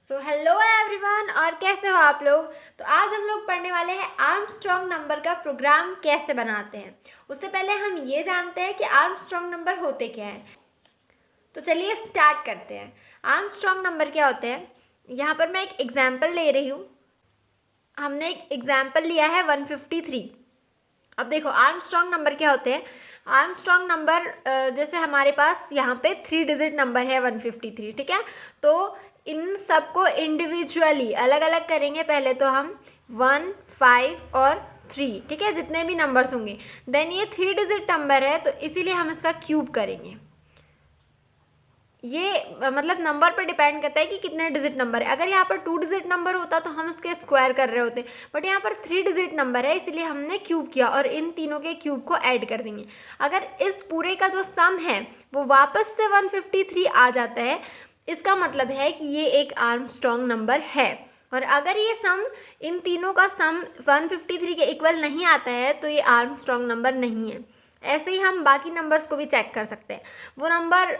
So hello everyone, और कैसे हो आप लोग। तो आज हम लोग पढ़ने वाले हैं आर्मस्ट्रॉन्ग नंबर का प्रोग्राम कैसे बनाते हैं। उससे पहले हम ये जानते हैं कि आर्मस्ट्रॉन्ग नंबर होते क्या हैं। तो चलिए स्टार्ट करते हैं। आर्मस्ट्रॉन्ग नंबर क्या होते हैं, यहाँ पर मैं एक एग्जाम्पल ले रही हूँ। हमने एक एग्जाम्पल लिया है 153। अब देखो आर्मस्ट्रॉन्ग नंबर क्या होते हैं। आर्मस्ट्रॉन्ग नंबर जैसे हमारे पास यहाँ पे 3 डिजिट नंबर है 153, ठीक है। तो इन सबको इंडिविजुअली अलग अलग करेंगे। पहले तो हम 1, 5 और 3, ठीक है, जितने भी नंबर्स होंगे। देन ये 3 डिजिट नंबर है तो इसीलिए हम इसका क्यूब करेंगे। ये मतलब नंबर पर डिपेंड करता है कि कितने डिजिट नंबर है। अगर यहाँ पर 2 डिजिट नंबर होता तो हम इसके स्क्वायर कर रहे होते, बट यहाँ पर 3 डिजिट नंबर है इसलिए हमने क्यूब किया और इन तीनों के क्यूब को ऐड कर देंगे। अगर इस पूरे का जो सम है वो वापस से 153 आ जाता है, इसका मतलब है कि ये एक आर्मस्ट्रॉन्ग नंबर है। और अगर ये सम इन तीनों का सम 153 के इक्वल नहीं आता है तो ये आर्मस्ट्रॉन्ग नंबर नहीं है। ऐसे ही हम बाकी नंबर्स को भी चेक कर सकते हैं। वो नंबर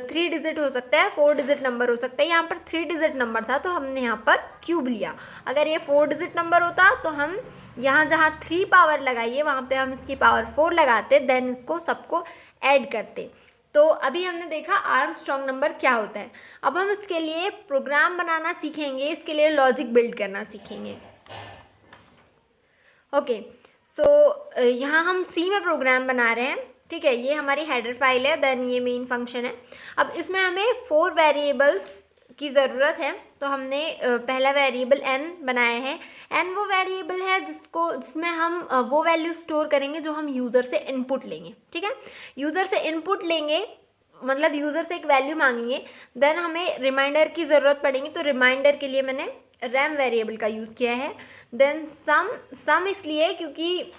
3 डिजिट हो सकता है, 4 डिजिट नंबर हो सकता है। यहाँ पर 3 डिजिट नंबर था तो हमने यहाँ पर क्यूब लिया। अगर ये 4 डिजिट नंबर होता तो हम यहाँ जहाँ 3 पावर लगाइए वहाँ पे हम इसकी पावर 4 लगाते, देन इसको सबको ऐड करते। तो अभी हमने देखा आर्मस्ट्रॉन्ग नंबर क्या होता है। अब हम इसके लिए प्रोग्राम बनाना सीखेंगे, इसके लिए लॉजिक बिल्ड करना सीखेंगे। ओके, सो यहाँ हम सी में प्रोग्राम बना रहे हैं, ठीक है। ये हमारी हेडर फाइल है, देन ये मेन फंक्शन है। अब इसमें हमें 4 वेरिएबल्स की ज़रूरत है। तो हमने पहला वेरिएबल n बनाया है। n वो वेरिएबल है जिसमें हम वो वैल्यू स्टोर करेंगे जो हम यूज़र से इनपुट लेंगे, ठीक है। यूज़र से इनपुट लेंगे मतलब यूज़र से एक वैल्यू मांगेंगे, देन हमें रिमाइंडर की ज़रूरत पड़ेगी। तो रिमाइंडर के लिए मैंने रैम वेरिएबल का यूज़ किया है। देन सम इसलिए क्योंकि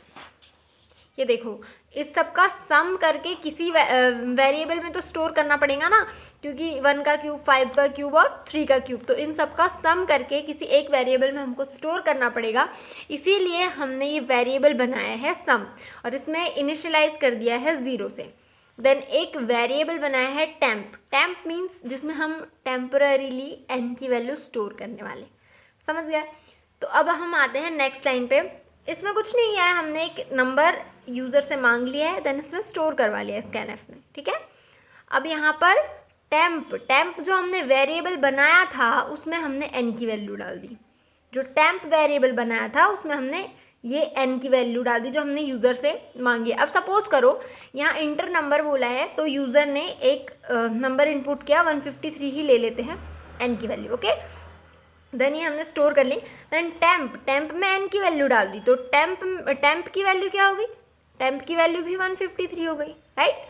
ये देखो इस सब का सम करके किसी वेरिएबल में तो स्टोर करना पड़ेगा ना, क्योंकि 1 का क्यूब, 5 का क्यूब और 3 का क्यूब, तो इन सब का सम करके किसी एक वेरिएबल में हमको स्टोर करना पड़ेगा। इसीलिए हमने ये वेरिएबल बनाया है सम, और इसमें इनिशियलाइज कर दिया है 0 से। देन एक वेरिएबल बनाया है टेम्प मीन्स जिसमें हम टेम्पररीली n की वैल्यू स्टोर करने वाले, समझ गया। तो अब हम आते हैं नेक्स्ट लाइन पे। इसमें कुछ नहीं किया है, हमने एक नंबर यूज़र से मांग लिया है, देन इसमें स्टोर करवा लिया है स्कैनफ में, ठीक है। अब यहाँ पर टेम्प जो हमने वेरिएबल बनाया था उसमें हमने n की वैल्यू डाल दी। जो टेम्प वेरिएबल बनाया था उसमें हमने ये n की वैल्यू डाल दी जो हमने यूज़र से मांगी। अब सपोज़ करो यहाँ इंटर नंबर बोला है तो यूज़र ने एक नंबर इनपुट किया, 153 ही ले लेते हैं n की वैल्यू, ओके। देन ये हमने स्टोर कर ली। देन टेम्प में n की वैल्यू डाल दी, तो टेम्प की वैल्यू क्या होगी, टेम्प की वैल्यू भी 153 हो गई, राइट।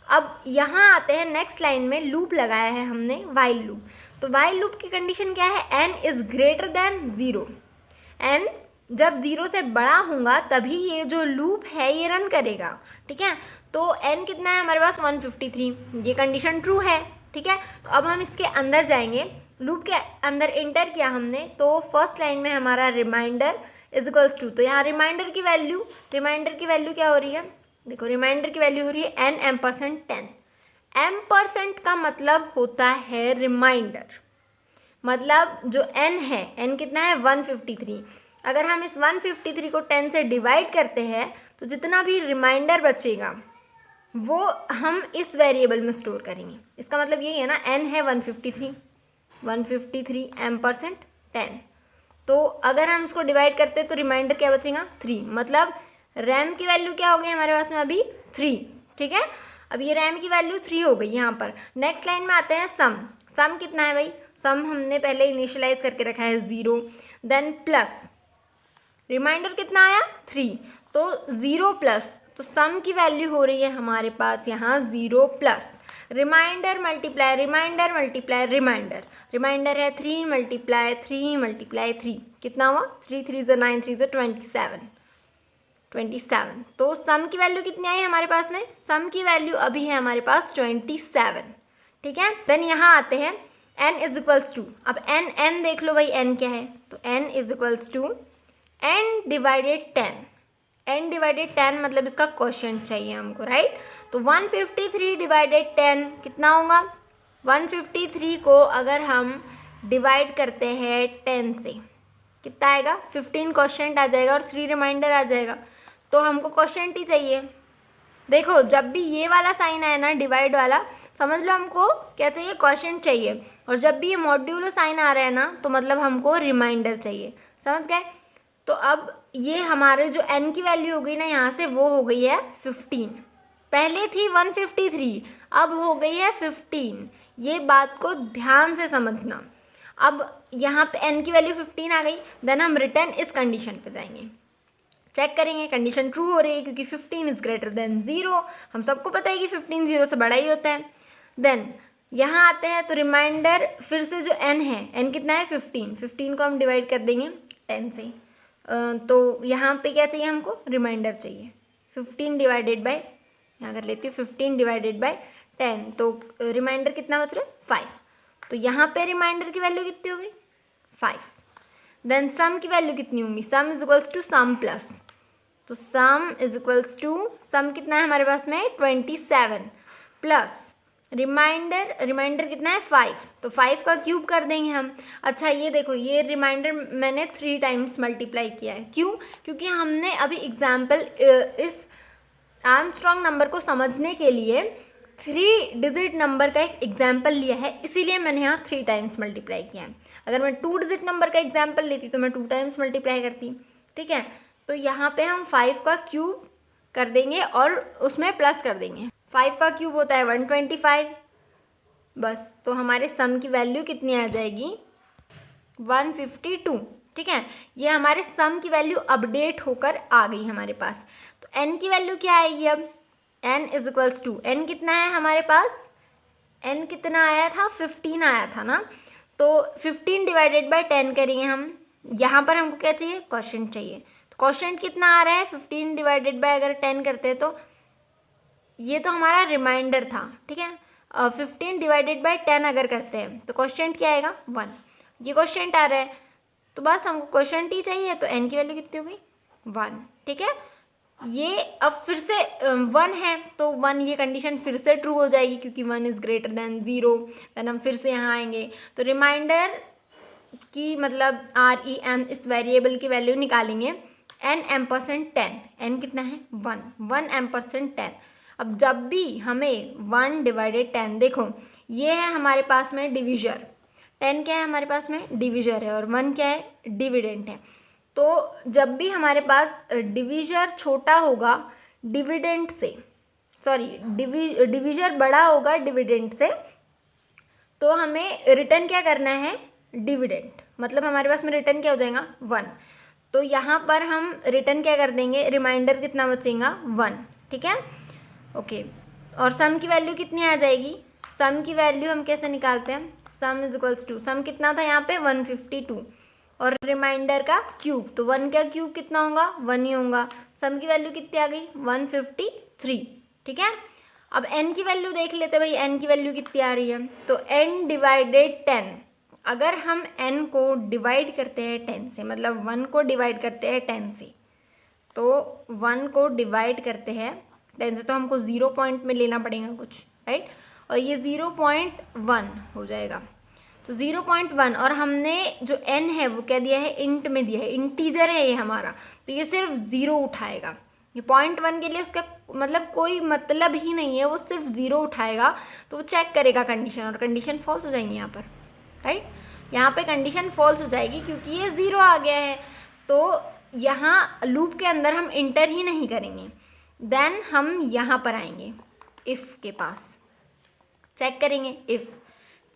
अब यहाँ आते हैं नेक्स्ट लाइन में, लूप लगाया है हमने वाइल लूप। तो वाइल लूप की कंडीशन क्या है, n is greater than 0। n जब 0 से बड़ा होगा तभी ये जो लूप है ये रन करेगा, ठीक है। तो n कितना है हमारे पास 153, ये कंडीशन ट्रू है, ठीक है। तो अब हम इसके अंदर जाएंगे, लूप के अंदर इंटर किया हमने, तो फर्स्ट लाइन में हमारा रिमाइंडर इज इक्वल्स टू, तो यहाँ रिमाइंडर की वैल्यू क्या हो रही है, देखो रिमाइंडर की वैल्यू हो रही है n m%10। m% का मतलब होता है रिमाइंडर, मतलब जो n है, n कितना है 153। अगर हम इस 153 को 10 से डिवाइड करते हैं तो जितना भी रिमाइंडर बचेगा वो हम इस वेरिएबल में स्टोर करेंगे। इसका मतलब यही है ना, n है 153 m%10। तो अगर हम इसको डिवाइड करते हैं तो रिमाइंडर क्या बचेगा 3, मतलब रैम की वैल्यू क्या हो गई हमारे पास में अभी 3, ठीक है। अब ये रैम की वैल्यू 3 हो गई यहाँ पर। नेक्स्ट लाइन में आते हैं सम कितना है भाई, सम हमने पहले इनिशियलाइज करके रखा है 0, देन प्लस रिमाइंडर कितना आया 3, तो 0 प्लस, तो सम की वैल्यू हो रही है हमारे पास यहाँ 0 प्लस रिमाइंडर मल्टीप्लाई रिमाइंडर है 3 मल्टीप्लाई 3, कितना हुआ 3 3 ज़ा 9 3 ज़ा 27। तो सम की वैल्यू कितनी आई हमारे पास में, सम की वैल्यू अभी है हमारे पास 27, ठीक है। देन यहाँ आते हैं n इज इक्वल्स टू, अब n देख लो भाई n क्या है, तो n is equals to n divided 10 मतलब इसका क्वोशिएंट चाहिए हमको, राइट। तो 153 डिवाइडेड 10 कितना होगा, 153 को अगर हम डिवाइड करते हैं 10 से, कितना आएगा 15 क्वोशंट आ जाएगा और 3 रिमाइंडर आ जाएगा। तो हमको क्वोशंट ही चाहिए। देखो जब भी ये वाला साइन आए ना डिवाइड वाला, समझ लो हमको क्या चाहिए, क्वोशंट चाहिए। और जब भी ये मॉड्यूलो साइन आ रहा है ना तो मतलब हमको रिमाइंडर चाहिए। समझ गए? तो अब ये हमारे जो n की वैल्यू हो गई ना यहाँ से, वो हो गई है 15। पहले थी 153, अब हो गई है 15। ये बात को ध्यान से समझना। अब यहाँ पे n की वैल्यू 15 आ गई, देन हम रिटर्न इस कंडीशन पे जाएंगे, चेक करेंगे कंडीशन ट्रू हो रही है क्योंकि 15 इज़ ग्रेटर देन 0। हम सबको पता है कि 15 0 से बड़ा ही होता है। देन यहाँ आते हैं तो रिमाइंडर फिर से जो n है, n कितना है 15 को हम डिवाइड कर देंगे 10 से। तो यहाँ पे क्या चाहिए हमको, रिमाइंडर चाहिए। 15 डिवाइडेड बाय, यहाँ कर लेती हूँ 15 डिवाइडेड बाय 10, तो रिमाइंडर कितना बच रहा है 5। तो यहाँ पे रिमाइंडर की वैल्यू कितनी होगी 5। देन सम की वैल्यू कितनी होगी, sum is equals to sum plus, तो sum is equals to sum कितना है हमारे पास में 27 प्लस रिमाइंडर कितना है 5, तो 5 का क्यूब कर देंगे हम। अच्छा ये देखो, ये रिमाइंडर मैंने 3 टाइम्स मल्टीप्लाई किया है, क्यों? क्योंकि हमने अभी एग्जाम्पल इस आर्मस्ट्रॉन्ग नंबर को समझने के लिए 3 डिजिट नंबर का एक एग्जाम्पल लिया है, इसीलिए मैंने यहाँ 3 टाइम्स मल्टीप्लाई किया है। अगर मैं 2 डिजिट नंबर का एग्जाम्पल लेती तो मैं 2 टाइम्स मल्टीप्लाई करती। ठीक है, तो यहाँ पे हम 5 का क्यूब कर देंगे और उसमें प्लस कर देंगे। 5 का क्यूब होता है 125, बस। तो हमारे सम की वैल्यू कितनी आ जाएगी 152। ठीक है, ये हमारे सम की वैल्यू अपडेट होकर आ गई हमारे पास। तो n की वैल्यू क्या आएगी अब, n is equals to, n कितना है हमारे पास, n कितना आया था 15 आया था ना, तो 15 डिवाइडेड बाय 10 करेंगे हम। यहाँ पर हमको क्या चाहिए, क्वोशंट चाहिए। तो क्वोशंट कितना आ रहा है 15 डिवाइडेड बाय अगर 10 करते हैं तो ये तो हमारा रिमाइंडर था। ठीक है, 15 डिवाइडेड बाय 10 अगर करते हैं तो क्वोशंट क्या आएगा 1। ये क्वोशंट आ रहा है तो बस हमको क्वोशंट ही चाहिए, तो n की वैल्यू कितनी होगी 1। ठीक है, ये अब फिर से 1 है तो 1, ये कंडीशन फिर से ट्रू हो जाएगी क्योंकि 1 इज़ ग्रेटर देन 0। देन हम फिर से यहाँ आएंगे तो रिमाइंडर की मतलब REM इस वेरिएबल की वैल्यू निकालेंगे n m%10, n कितना है 1 m%10। अब जब भी हमें 1 डिवाइडेड 10, देखो ये है हमारे पास में डिविजर, 10 क्या है हमारे पास में डिविजर है और 1 क्या है डिविडेंट है। तो जब भी हमारे पास डिविजर छोटा होगा डिविडेंट से, सॉरी डिविजर बड़ा होगा डिविडेंट से, तो हमें रिटर्न क्या करना है डिविडेंट, मतलब हमारे पास में रिटर्न क्या हो जाएगा 1। तो यहाँ पर हम रिटर्न क्या कर देंगे, रिमाइंडर कितना बचेगा 1। ठीक है, ओके। और सम की वैल्यू कितनी आ जाएगी, सम की वैल्यू हम कैसे निकालते हैं, सम इज इक्वल्स टू, सम कितना था यहाँ पे 152 और रिमाइंडर का क्यूब, तो 1 का क्यूब कितना होगा 1 ही होगा। सम की वैल्यू कितनी आ गई 153। ठीक है, अब n की वैल्यू देख लेते भाई, n की वैल्यू कितनी आ रही है, तो n डिवाइडेड 10, अगर हम n को डिवाइड करते हैं 10 से, मतलब 1 को डिवाइड करते हैं 10 से, तो 1 को डिवाइड करते हैं 10 से तो हमको 0 पॉइंट में लेना पड़ेगा कुछ, राइट, और ये 0.1 हो जाएगा। तो 0.1 और हमने जो n है वो क्या दिया है इंट में दिया है, इंटीजर है ये हमारा, तो ये सिर्फ 0 उठाएगा। ये 0.1 के लिए उसका मतलब कोई मतलब ही नहीं है, वो सिर्फ 0 उठाएगा। तो वो चेक करेगा कंडीशन और कंडीशन फॉल्स हो जाएंगी यहाँ पर, राइट, यहाँ पे कंडीशन फॉल्स हो जाएगी क्योंकि ये 0 आ गया है। तो यहाँ लूप के अंदर हम इंटर ही नहीं करेंगे। देन हम यहाँ पर आएंगे इफ़ के पास, चेक करेंगे इफ़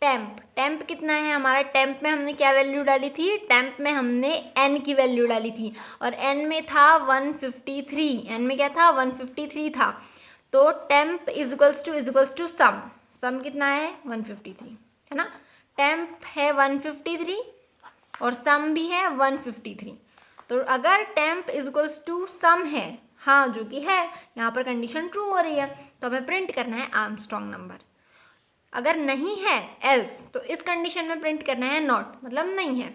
टेम्प कितना है हमारा, टेम्प में हमने क्या वैल्यू डाली थी, टेम्प में हमने n की वैल्यू डाली थी और n में था 153, n में क्या था 153 था। तो temp is equals to sum कितना है 153, है ना, टेम्प है 153 और सम भी है 153। तो अगर टेम्प इज इक्वल्स टू सम है, हाँ जो कि है, यहाँ पर कंडीशन ट्रू हो रही है, तो हमें प्रिंट करना है आर्मस्ट्रॉन्ग नंबर। अगर नहीं है एल्स, तो इस कंडीशन में प्रिंट करना है नॉट, मतलब नहीं है।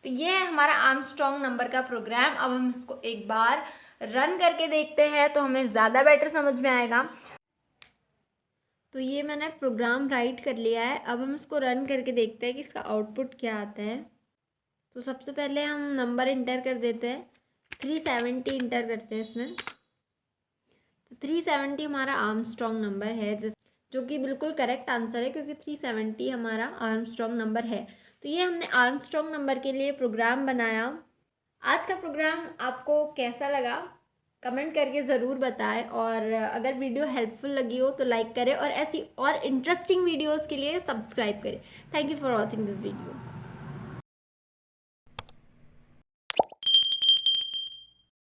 तो ये है हमारा आर्मस्ट्रॉन्ग नंबर का प्रोग्राम। अब हम इसको एक बार रन करके देखते हैं तो हमें ज़्यादा बेटर समझ में आएगा। तो ये मैंने प्रोग्राम राइट कर लिया है। अब हम इसको रन करके देखते हैं कि इसका आउटपुट क्या आता है। तो सबसे पहले हम नंबर इंटर कर देते हैं, 370 इंटर करते हैं इसमें। तो 370 हमारा आर्मस्ट्रॉन्ग नंबर है, जो कि बिल्कुल करेक्ट आंसर है क्योंकि 370 हमारा आर्मस्ट्रॉन्ग नंबर है। तो ये हमने आर्मस्ट्रॉन्ग नंबर के लिए प्रोग्राम बनाया। आज का प्रोग्राम आपको कैसा लगा कमेंट करके ज़रूर बताएं, और अगर वीडियो हेल्पफुल लगी हो तो लाइक करें और ऐसी और इंटरेस्टिंग वीडियोस के लिए सब्सक्राइब करें। Thank you for watching this video.